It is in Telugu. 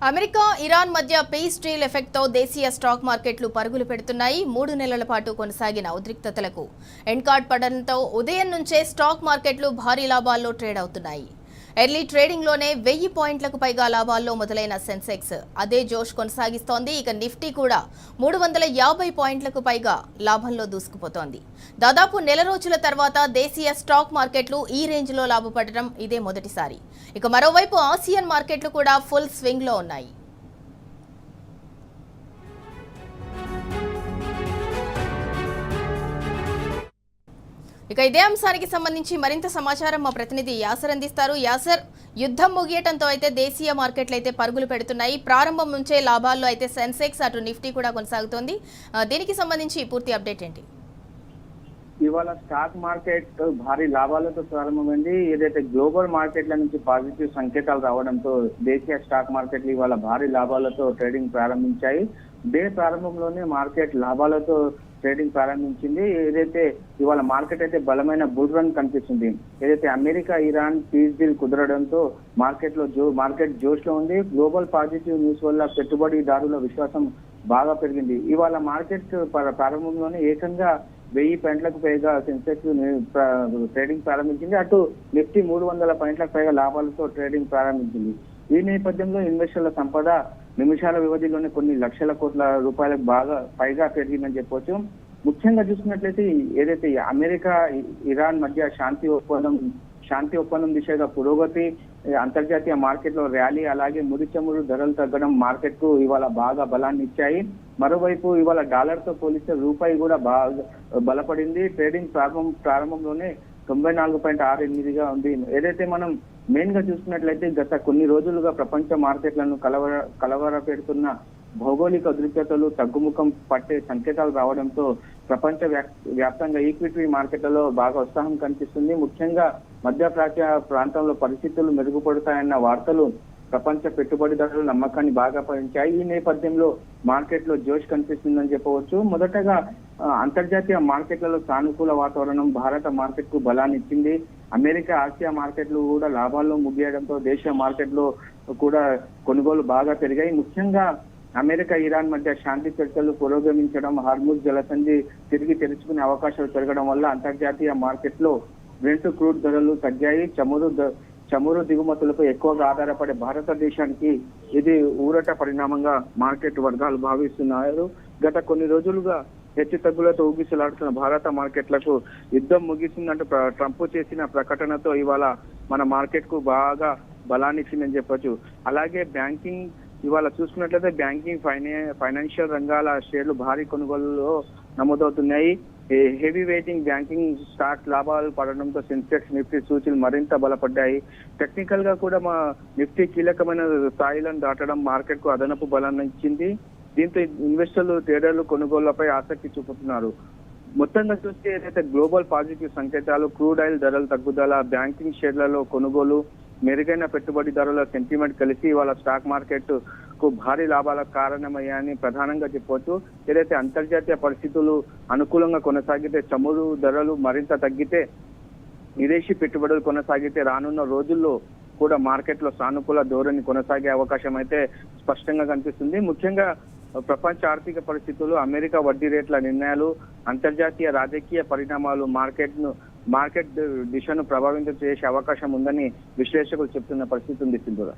అమెరికా, ఇరాన్ మధ్య పీస్ డీల్ ఎఫెక్ట్తో దేశీయ స్టాక్ మార్కెట్లు పరుగులు పెడుతున్నాయి. 3 నెలల పాటు కొనసాగిన ఉద్రిక్తతలకు ఎండ్ కార్డ్ పడడంతో ఉదయం నుంచే స్టాక్ మార్కెట్లు భారీ లాభాల్లో ట్రేడ్ అవుతున్నాయి. ఎర్లీ ట్రేడింగ్లోనే 1000 పాయింట్లకు పైగా లాభాల్లో మొదలైన సెన్సెక్స్ అదే జోష్ కొనసాగిస్తోంది. ఇక నిఫ్టీ కూడా 350 పాయింట్లకు పైగా లాభంలో దూసుకుపోతోంది. దాదాపు నెల రోజుల తర్వాత దేశీయ స్టాక్ మార్కెట్లు ఈ రేంజ్లో లాభపడడం ఇదే మొదటిసారి. ఇక మరోవైపు ఆసియన్ మార్కెట్లు కూడా ఫుల్ స్వింగ్లో ఉన్నాయి. ఇక ఇదే అంశానికి సంబంధించి మరింత సమాచారం మా ప్రతినిధి యాసర్ అందిస్తారు. యాసర్, యుద్ధం ముగియటంతో అయితే దేశీయ మార్కెట్లు అయితే పరుగులు పెడుతున్నాయి. ప్రారంభం నుంచే లాభాల్లో అయితే సెన్సెక్స్ అటు నిఫ్టీ కూడా కొనసాగుతోంది. దీనికి సంబంధించి పూర్తి అప్డేట్ ఏంటి? ఇవాళ స్టాక్ మార్కెట్ భారీ లాభాలతో ప్రారంభమైంది. ఏదైతే గ్లోబల్ మార్కెట్ల నుంచి పాజిటివ్ సంకేతాలు రావడంతో దేశీయ స్టాక్ మార్కెట్లు ఇవాళ భారీ లాభాలతో ట్రేడింగ్ ప్రారంభించాయి. డే ప్రారంభంలోనే మార్కెట్ లాభాలతో ట్రేడింగ్ ప్రారంభించింది. ఏదైతే ఇవాళ మార్కెట్ అయితే బలమైన బుల్ రన్ కనిపిస్తుంది. ఏదైతే అమెరికా, ఇరాన్ పీస్ డీల్ కుదరడంతో మార్కెట్ జోష్ లో ఉంది. గ్లోబల్ పాజిటివ్ న్యూస్ వల్ల పెట్టుబడిదారుల విశ్వాసం బాగా పెరిగింది. ఇవాళ మార్కెట్ ప్రారంభంలోనే ఏకంగా 1000 పాయింట్లకు పైగా సెన్సెక్స్ ట్రేడింగ్ ప్రారంభించింది. అటు నిఫ్టీ 300 పాయింట్లకు పైగా లాభాలతో ట్రేడింగ్ ప్రారంభించింది. ఈ నేపథ్యంలో ఇన్వెస్టర్ల సంపద నిమిషాల వ్యవధిలోనే కొన్ని లక్షల కోట్ల రూపాయలకు బాగా పైగా పెరిగిందని చెప్పొచ్చు. ముఖ్యంగా చూసుకున్నట్లయితే ఏదైతే అమెరికా, ఇరాన్ మధ్య శాంతి ఒప్పందం దిశగా పురోగతి, అంతర్జాతీయ మార్కెట్ లో ర్యాలీ, అలాగే ముడి చమురు ధరలు తగ్గడం మార్కెట్ కు ఇవాళ బాగా బలాన్ని ఇచ్చాయి. మరోవైపు ఇవాళ డాలర్ తో పోలిస్తే రూపాయి కూడా బాగా బలపడింది. ట్రేడింగ్ ప్రారంభంలోనే 94.68గా ఉంది. ఏదైతే మనం మెయిన్ గా చూసుకున్నట్లయితే గత కొన్ని రోజులుగా ప్రపంచ మార్కెట్లను కలవర పెడుతున్న భౌగోళిక ఉద్రిక్తతలు తగ్గుముఖం పట్టే సంకేతాలు రావడంతో ప్రపంచ వ్యాప్తంగా ఈక్విటీ మార్కెట్లలో బాగా ఉత్సాహం కనిపిస్తుంది. ముఖ్యంగా మధ్యప్రాచ్య ప్రాంతంలో పరిస్థితులు మెరుగుపడతాయన్న వార్తలు ప్రపంచ పెట్టుబడిదారుల నమ్మకాన్ని బాగా పెంచాయి. ఈ నేపథ్యంలో మార్కెట్ లో జోష్ కనిపిస్తుందని చెప్పవచ్చు. మొదటగా అంతర్జాతీయ మార్కెట్లలో సానుకూల వాతావరణం భారత మార్కెట్ కు బలాన్ని ఇచ్చింది. అమెరికా, ఆసియా మార్కెట్లు కూడా లాభాల్లో ముగియడంతో దేశీయ మార్కెట్ లో కూడా కొనుగోలు బాగా పెరిగాయి. ముఖ్యంగా అమెరికా, ఇరాన్ మధ్య శాంతి చర్చలు పురోగమించడం, హార్ముజ్ జలసంధి తిరిగి తెరుచుకునే అవకాశాలు పెరగడం వల్ల అంతర్జాతీయ మార్కెట్ లో బ్రెంట్ క్రూడ్ ధరలు తగ్గాయి. చమురు దిగుమతులపై ఎక్కువగా ఆధారపడే భారతదేశానికి ఇది ఊరట పరిణామంగా మార్కెట్ వర్గాలు భావిస్తున్నారు. గత కొన్ని రోజులుగా హెచ్చు తగ్గులతో ఊగిసలాడుతున్న భారత మార్కెట్లకు యుద్ధం ముగిసిందంటూ ట్రంప్ చేసిన ప్రకటనతో ఇవాళ మన మార్కెట్ కు బాగా బలాన్ని ఇచ్చిందని చెప్పొచ్చు. అలాగే బ్యాంకింగ్ ఇవాళ చూసుకున్నట్లయితే బ్యాంకింగ్, ఫైనాన్షియల్ రంగాల షేర్లు భారీ కొనుగోలులో నమోదవుతున్నాయి. హెవీ వెయిటింగ్ బ్యాంకింగ్ స్టాక్ లాభాలు పడడంతో సెన్సెక్స్, నిఫ్టీ సూచీలు మరింత బలపడ్డాయి. టెక్నికల్ గా కూడా మా నిఫ్టీ కీలకమైన స్థాయిలను దాటడం మార్కెట్ కు అదనపు బలాన్ని ఇచ్చింది. దీంతో ఇన్వెస్టర్లు, ట్రేడర్లు కొనుగోళ్లపై ఆసక్తి చూపుతున్నారు. మొత్తంగా చూస్తే ఏదైతే గ్లోబల్ పాజిటివ్ సంకేతాలు, క్రూడ్ ఆయిల్ ధరల తగ్గుదల, బ్యాంకింగ్ షేర్లలో కొనుగోలు, మెరుగైన పెట్టుబడిదారుల సెంటిమెంట్ కలిసి ఇవాళ స్టాక్ మార్కెట్ కు భారీ లాభాలకు కారణమయ్యాయని ప్రధానంగా చెప్పవచ్చు. ఏదైతే అంతర్జాతీయ పరిస్థితులు అనుకూలంగా కొనసాగితే, చమురు ధరలు మరింత తగ్గితే, విదేశీ పెట్టుబడులు కొనసాగితే రానున్న రోజుల్లో కూడా మార్కెట్ లో సానుకూల ధోరణి కొనసాగే అవకాశం అయితే స్పష్టంగా కనిపిస్తుంది. ముఖ్యంగా ప్రపంచ ఆర్థిక పరిస్థితులు, అమెరికా వడ్డీ రేట్ల నిర్ణయాలు, అంతర్జాతీయ రాజకీయ పరిణామాలు మార్కెట్ దిశను ప్రభావితం చేసే అవకాశం ఉందని విశ్లేషకులు చెప్తున్న పరిస్థితి ఉంది. సింధురా.